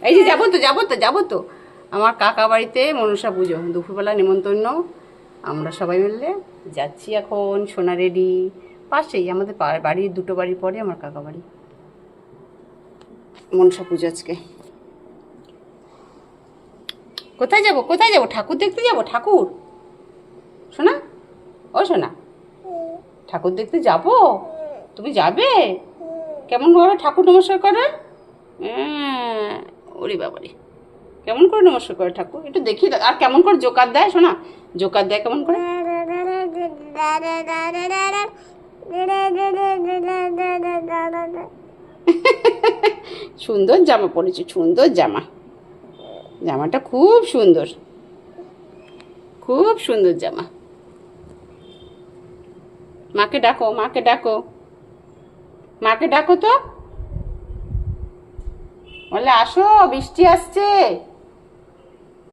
এই যে যাবো তো আমার কাকা বাড়িতে মনসা পুজো, দুপুরবেলা নেমন্তন্ন। আমরা সবাই মিলে যাচ্ছি এখন। সোনা রেডি, পাশেই আমাদের বাড়ির 2টো বাড়ি পরে আমার কাকা বাড়ি। মনসা পুজো আজকে। কোথায় যাব? ঠাকুর দেখতে যাব। ঠাকুর সোনা, ও সোনা, ঠাকুর দেখতে যাব? তুমি যাবে? কেমন ভাবে ঠাকুর নমস্কার করে? হ্যাঁ, ওরে বাবারে, কেমন করে নমস্কার করে ঠাকুর? একটু দেখি। আর কেমন করে জোকার দেয় শোনা, জোকার দেয় কেমন করে? সুন্দর জামা পরেছে, সুন্দর জামা। জামাটা খুব সুন্দর, খুব সুন্দর জামা। মাকে ডাকো, মাকে ডাকো, মাকে ডাকো তো। বলে আসো, বৃষ্টি আসছে।